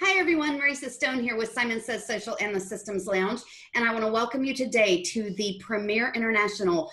Hi everyone, Marisa Stone here with Simon Says Social and the Systems Lounge, and I want to welcome you today to the premier international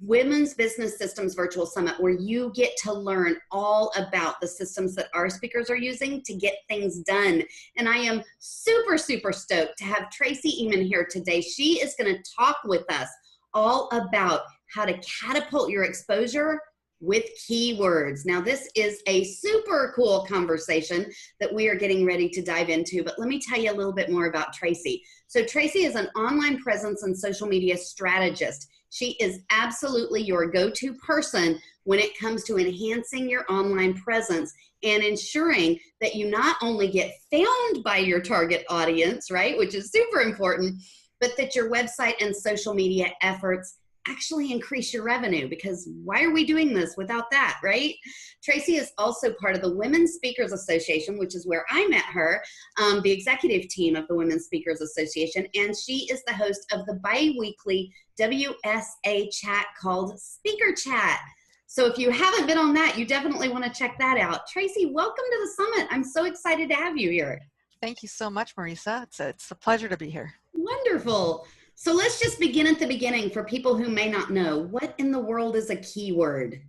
Women's Business Systems Virtual Summit, where you get to learn all about the systems that our speakers are using to get things done. And I am super stoked to have Tracey Ehman here today. She is going to talk with us all about how to catapult your exposure with keywords. Now, this is a super cool conversation that we are getting ready to dive into, but let me tell you a little bit more about Tracey. So Tracey is an online presence and social media strategist. She is absolutely your go-to person when it comes to enhancing your online presence and ensuring that you not only get found by your target audience, right, which is super important, but that your website and social media efforts actually increase your revenue, because why are we doing this without that, right? Tracey is also part of the Women's Speakers Association, which is where I met her, the executive team of the Women's Speakers Association, and she is the host of the bi-weekly WSA chat called Speaker Chat. So if you haven't been on that, you definitely want to check that out. Tracey, welcome to the summit. I'm so excited to have you here. Thank you so much, Marisa. It's a pleasure to be here. Wonderful. So let's just begin at the beginning for people who may not know. What in the world is a keyword?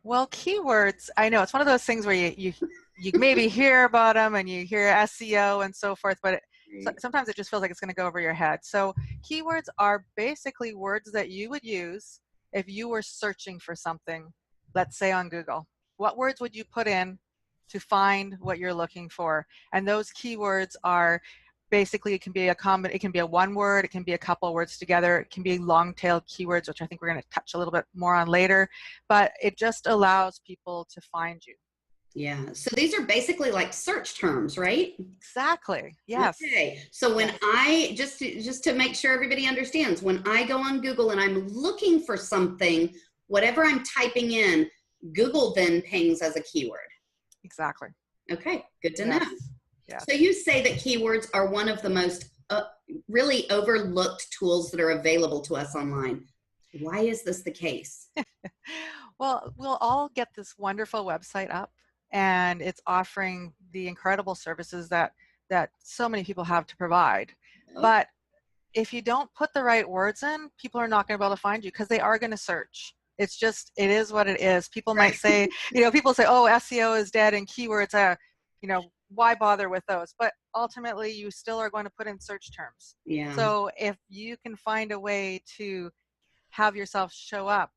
Well, keywords, I know it's one of those things where you maybe hear about them and you hear SEO and so forth, but sometimes it just feels like it's going to go over your head. So keywords are basically words that you would use if you were searching for something, let's say on Google. What words would you put in to find what you're looking for? And those keywords are basically, it can be a one word, it can be a couple of words together, it can be long tail keywords, which I think we're going to touch a little bit more on later, but it just allows people to find you. Yeah, so these are basically like search terms, right? Exactly, yes. Okay, so when I, just to make sure everybody understands, when I go on Google and I'm looking for something, whatever I'm typing in, Google then pings as a keyword. Exactly. Okay, good to know. Yes. So you say that keywords are one of the most really overlooked tools that are available to us online. Why is this the case? Well, we'll all get this wonderful website up, and it's offering the incredible services that so many people have to provide. But if you don't put the right words in, people are not going to be able to find you, because they are going to search. It's just, it is what it is. People might say, people say, oh, SEO is dead and keywords, why bother with those? But ultimately, you still are going to put in search terms. Yeah. So if you can find a way to have yourself show up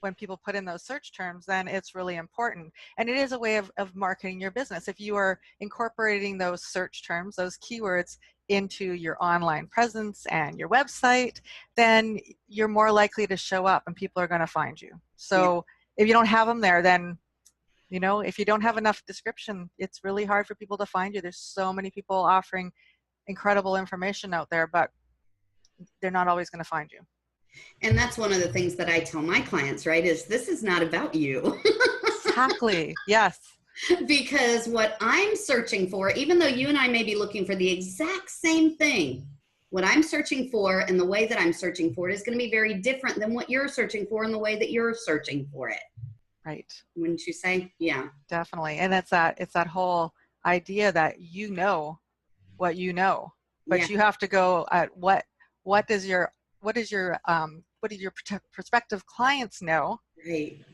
when people put in those search terms, then it's really important. And it is a way of marketing your business. If you are incorporating those search terms, those keywords, into your online presence and your website, then you're more likely to show up and people are going to find you. So if you don't have them there, then if you don't have enough description, it's really hard for people to find you. There's so many people offering incredible information out there, but they're not always going to find you. And that's one of the things that I tell my clients, right, is this is not about you. Exactly. Yes. Because what I'm searching for, even though you and I may be looking for the exact same thing, what I'm searching for and the way that I'm searching for it is going to be very different than what you're searching for and the way that you're searching for it. Right. Wouldn't you say? Yeah. Definitely. And it's that whole idea that you know what you know, but you have to go at what do your prospective clients know? Right.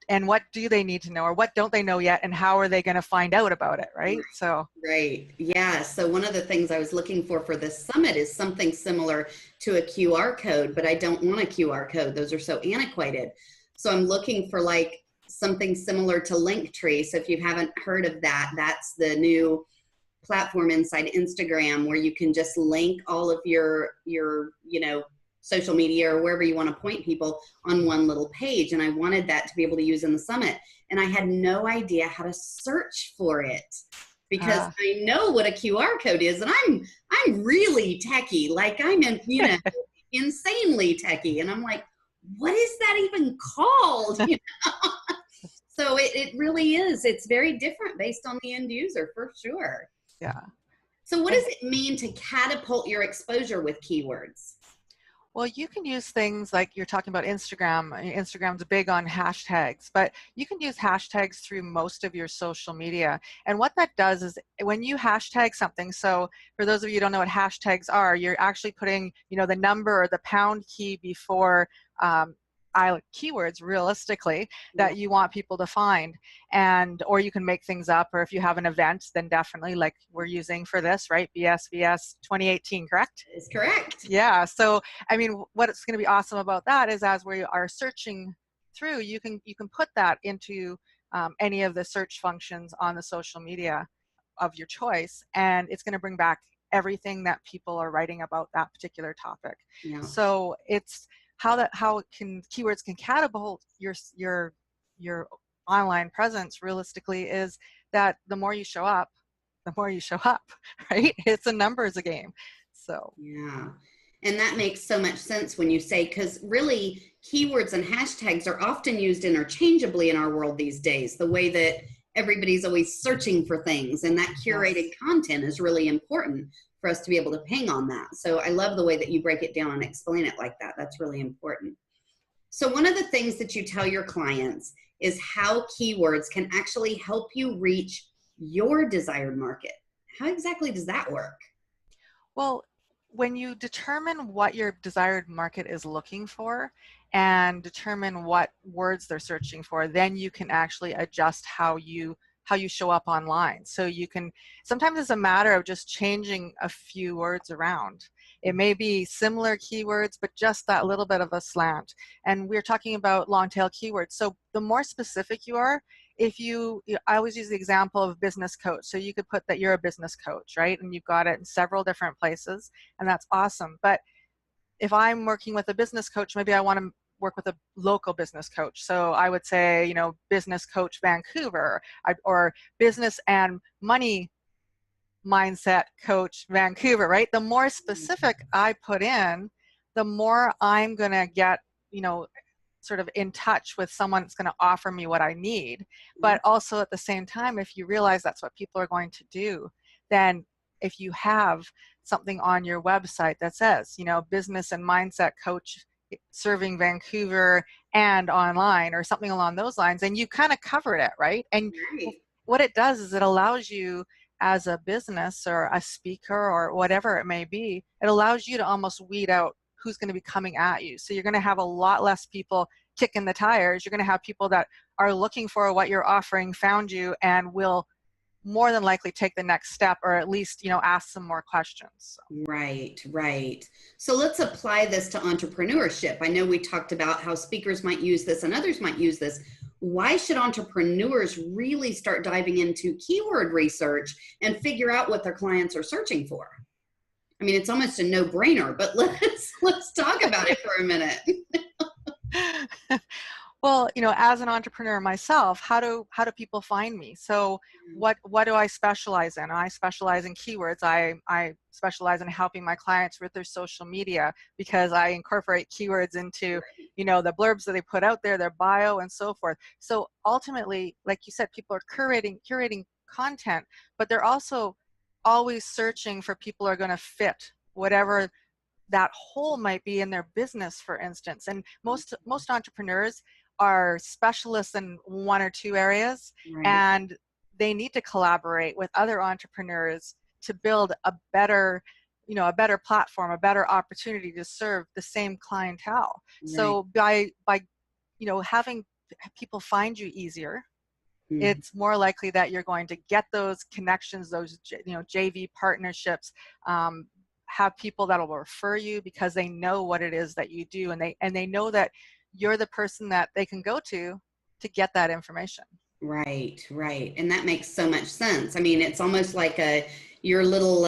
And what do they need to know, or what don't they know yet, and how are they going to find out about it, right? So right. Yeah. So one of the things I was looking for this summit is something similar to a QR code, but I don't want a QR code. Those are so antiquated. So I'm looking for like something similar to Linktree. So if you haven't heard of that, that's the new platform inside Instagram where you can just link all of your social media or wherever you want to point people on one little page. And I wanted that to be able to use in the summit. And I had no idea how to search for it, because I know what a QR code is, and I'm really techie. Like I'm insanely techie. And I'm like, what is that even called? So it really is. It's very different based on the end user, for sure. Yeah. So what does it mean to catapult your exposure with keywords? Well, you can use things like you're talking about Instagram. Instagram's big on hashtags, but you can use hashtags through most of your social media. And what that does is when you hashtag something, so for those of you who don't know what hashtags are, you're actually putting, the number or the pound key before keywords realistically that you want people to find, or you can make things up, or if you have an event, then definitely, like we're using for this, right? BSVS 2018, correct? That is correct. Yeah. So I mean, what's going to be awesome about that is as we are searching through, you can put that into any of the search functions on the social media of your choice, and it's going to bring back everything that people are writing about that particular topic. Yeah. So it's keywords can catapult your online presence realistically is that the more you show up, right? It's a numbers game. So yeah. And that makes so much sense when you say, because really keywords and hashtags are often used interchangeably in our world these days, the way that everybody's always searching for things, and that curated content is really important for us to be able to ping on that. So I love the way that you break it down and explain it like that. That's really important. So one of the things that you tell your clients is how keywords can actually help you reach your desired market. How exactly does that work? Well, when you determine what your desired market is looking for and determine what words they're searching for, then you can actually adjust how you show up online. So you can, sometimes it's a matter of just changing a few words around. It may be similar keywords, but just that little bit of a slant. And we're talking about long tail keywords. So the more specific you are, I always use the example of business coach. So you could put that you're a business coach, right? And you've got it in several different places, and that's awesome. But if I'm working with a business coach, maybe I want to work with a local business coach. So I would say, business coach Vancouver, or business and money mindset coach Vancouver, right? The more specific I put in, the more I'm going to get, sort of in touch with someone that's going to offer me what I need. But also at the same time, if you realize that's what people are going to do, then if you have something on your website that says, business and mindset coach serving Vancouver and online, or something along those lines, and you kind of covered it, right? And what it does is it allows you as a business or a speaker or whatever it may be, it allows you to almost weed out who's going to be coming at you. So you're going to have a lot less people kicking the tires. You're going to have people that are looking for what you're offering, found you, and will more than likely take the next step, or at least, ask some more questions. So. Right. So let's apply this to entrepreneurship. I know we talked about how speakers might use this and others might use this. Why should entrepreneurs really start diving into keyword research and figure out what their clients are searching for? I mean, it's almost a no-brainer, but let's talk about it for a minute. Well, as an entrepreneur myself, how do people find me? So what do I specialize in? I specialize in keywords. I specialize in helping my clients with their social media, because I incorporate keywords into, the blurbs that they put out there, their bio, and so forth. So ultimately, like you said, people are curating content, but they're also always searching for people who are going to fit whatever that hole might be in their business, for instance. And most entrepreneurs are specialists in one or two areas, and they need to collaborate with other entrepreneurs to build a better platform, a better opportunity to serve the same clientele. So by having people find you easier, it's more likely that you're going to get those connections, those JV partnerships, have people that will refer you because they know what it is that you do, and they know that you're the person that they can go to get that information. Right. And that makes so much sense. I mean, it's almost like your little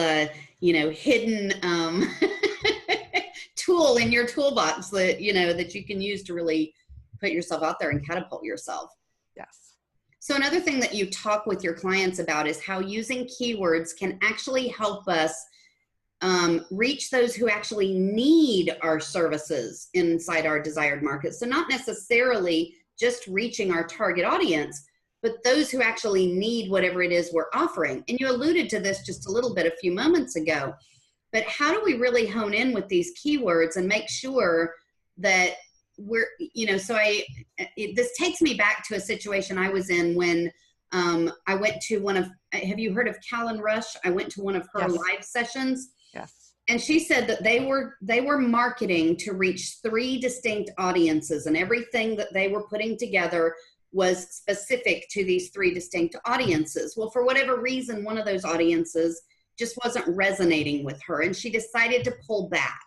hidden tool in your toolbox that that you can use to really put yourself out there and catapult yourself. Yes. So another thing that you talk with your clients about is how using keywords can actually help us reach those who actually need our services inside our desired market. So not necessarily just reaching our target audience, but those who actually need whatever it is we're offering. And you alluded to this just a little bit a few moments ago, but how do we really hone in with these keywords and make sure that we're, this takes me back to a situation I was in when I went to one of, have you heard of Callan Rush? I went to one of her Yes. live sessions. Yes. And she said that they were marketing to reach 3 distinct audiences, and everything that they were putting together was specific to these 3 distinct audiences. Well, for whatever reason, one of those audiences just wasn't resonating with her, and she decided to pull back.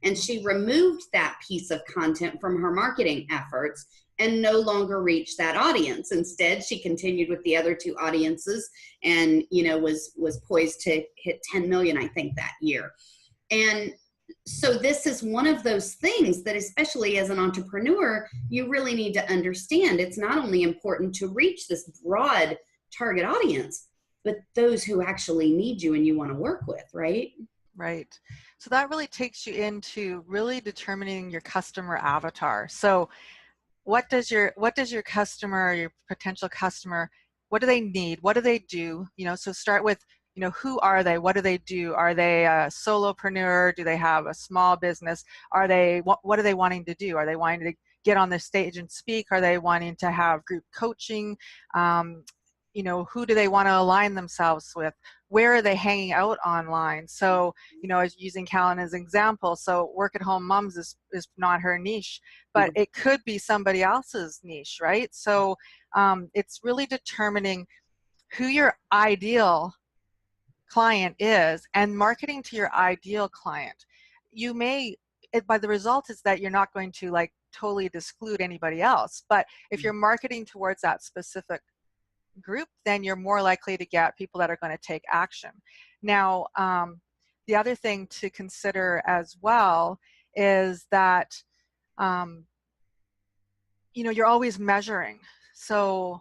And she removed that piece of content from her marketing efforts and no longer reached that audience. Instead, she continued with the other 2 audiences and, was poised to hit 10 million, I think, that year. And so this is one of those things that, especially as an entrepreneur, you really need to understand. It's not only important to reach this broad target audience, but those who actually need you and you want to work with, right? Right. So that really takes you into really determining your customer avatar. So what does your customer, your potential customer, what do they need? What do they do? So start with, who are they? What do they do? Are they a solopreneur? Do they have a small business? Are they, what are they wanting to do? Are they wanting to get on the stage and speak? Are they wanting to have group coaching? Who do they want to align themselves with? Where are they hanging out online? So, as using Callan as an example, so work at home moms is not her niche, but it could be somebody else's niche, right? So it's really determining who your ideal client is and marketing to your ideal client. You may, by the result is that you're not going to like totally exclude anybody else, but if you're marketing towards that specific group, then you're more likely to get people that are going to take action. Now, the other thing to consider as well is that, you're always measuring. So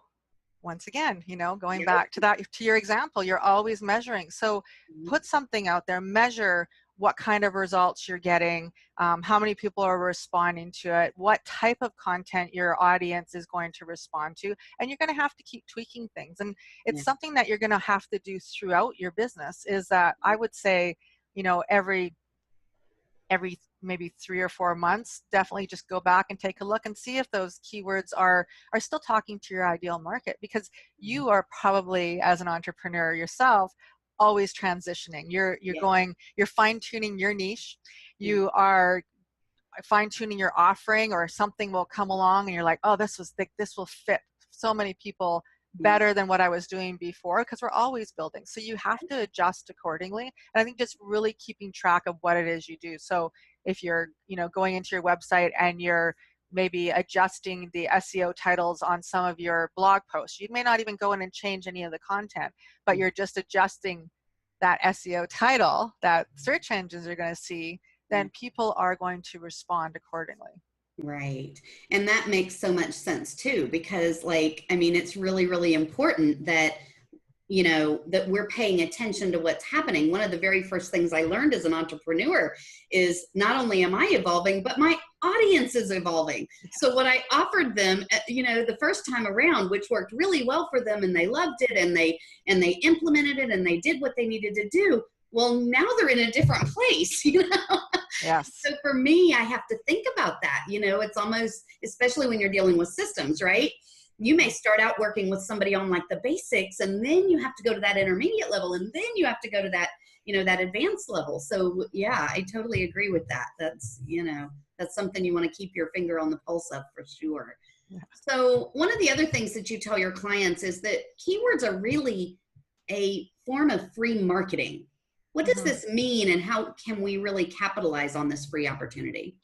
once again, going back to your example, you're always measuring. So put something out there, measure what kind of results you're getting, how many people are responding to it, what type of content your audience is going to respond to, and you're going to have to keep tweaking things. And it's something that you're going to have to do throughout your business. Is that I would say, every maybe 3 or 4 months, definitely just go back and take a look and see if those keywords are still talking to your ideal market, because you are probably, as an entrepreneur yourself, always transitioning. You're fine-tuning your niche. You are fine-tuning your offering, or something will come along and you're like, oh, this will fit so many people better than what I was doing before, because we're always building. So you have to adjust accordingly. And I think just really keeping track of what it is you do. So if you're, going into your website and you're maybe adjusting the SEO titles on some of your blog posts, you may not even go in and change any of the content, but you're just adjusting that SEO title that search engines are going to see, then people are going to respond accordingly. Right. And that makes so much sense too, because it's really, really important that, that we're paying attention to what's happening. One of the very first things I learned as an entrepreneur is not only am I evolving, but my audience is evolving. So what I offered them, the first time around, which worked really well for them and they loved it and they implemented it and they did what they needed to do. Well, now they're in a different place, Yes. So for me, I have to think about that. It's almost, especially when you're dealing with systems, right? You may start out working with somebody on like the basics, and then you have to go to that intermediate level, and then you have to go to that, that advanced level. So yeah, I totally agree with that. That's, that's something you want to keep your finger on the pulse of for sure. Yeah. So one of the other things that you tell your clients is that keywords are really a form of free marketing. What does this mean, and how can we really capitalize on this free opportunity?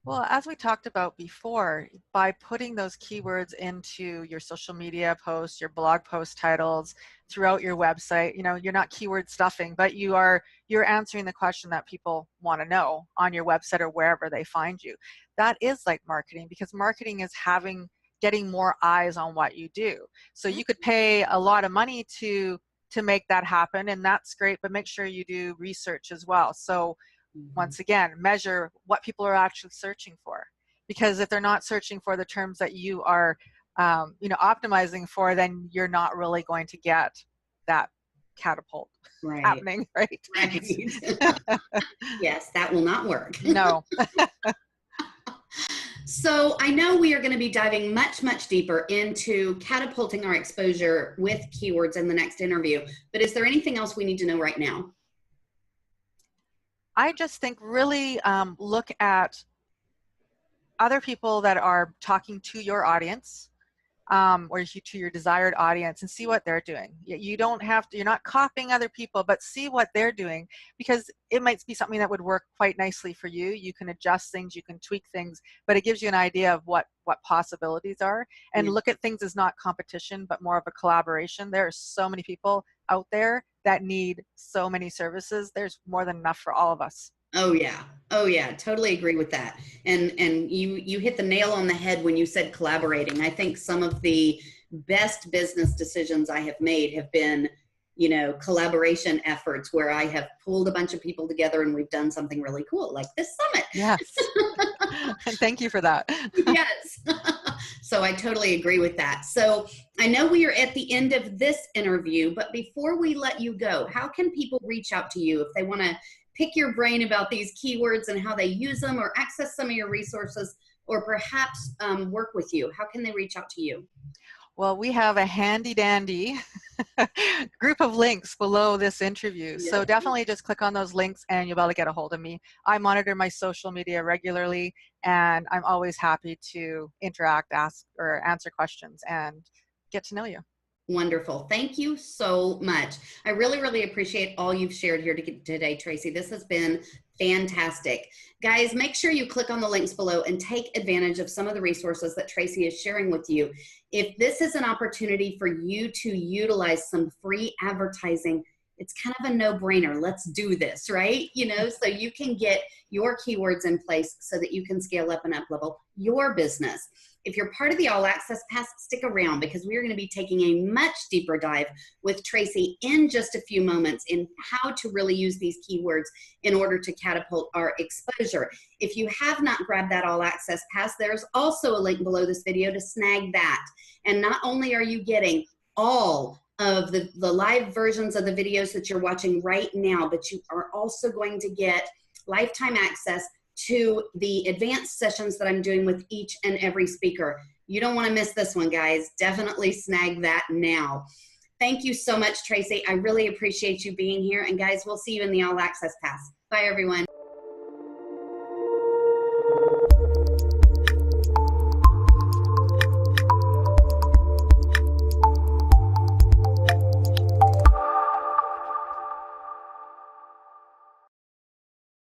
Well, as we talked about before, by putting those keywords into your social media posts, your blog post titles, throughout your website, you're not keyword stuffing, but you're answering the question that people want to know on your website or wherever they find you. That is like marketing, because marketing is getting more eyes on what you do. So you could pay a lot of money to make that happen, and that's great, but make sure you do research as well. So once again, measure what people are actually searching for, because if they're not searching for the terms that you are optimizing for, then you're not really going to get that catapult Right. happening, right? Right. Yes, that will not work. No. So I know we are going to be diving much, much deeper into catapulting our exposure with keywords in the next interview. But is there anything else we need to know right now? I just think really look at other people that are talking to your audience, or to your desired audience, and see what they're doing. You don't have to, you're not copying other people, but see what they're doing, because it might be something that would work quite nicely for you. You can adjust things, you can tweak things, but it gives you an idea of what possibilities are. And look at things as not competition, but more of a collaboration. There are so many people out there that need so many services. There's more than enough for all of us. Oh yeah. Oh yeah. Totally agree with that. And you hit the nail on the head when you said collaborating. I think some of the best business decisions I have made have been, you know, collaboration efforts where I have pulled a bunch of people together and we've done something really cool, like this summit. Yes. And thank you for that. Yes. So I totally agree with that. So I know we are at the end of this interview, but before we let you go, how can people reach out to you if they want to pick your brain about these keywords and how they use them, or access some of your resources, or perhaps work with you? How can they reach out to you? Well, we have a handy dandy group of links below this interview. Yes. So definitely just click on those links and you'll be able to get a hold of me. I monitor my social media regularly, and I'm always happy to interact, ask, or answer questions and get to know you. Wonderful. Thank you so much. I really, really appreciate all you've shared here today, Tracey. This has been fantastic. Guys, make sure you click on the links below and take advantage of some of the resources that Tracey is sharing with you. If this is an opportunity for you to utilize some free advertising, it's kind of a no-brainer. Let's do this, right? You know, so you can get your keywords in place so that you can scale up and up level your business. If you're part of the All Access Pass, stick around, because we are going to be taking a much deeper dive with Tracey in just a few moments in how to really use these keywords in order to catapult our exposure. If you have not grabbed that All Access Pass, there's also a link below this video to snag that. And not only are you getting all of the live versions of the videos that you're watching right now, but you are also going to get lifetime access to the advanced sessions that I'm doing with each and every speaker. You don't want to miss this one, guys. Definitely snag that now. Thank you so much, Tracey. I really appreciate you being here. And guys, we'll see you in the All Access Pass. Bye, everyone.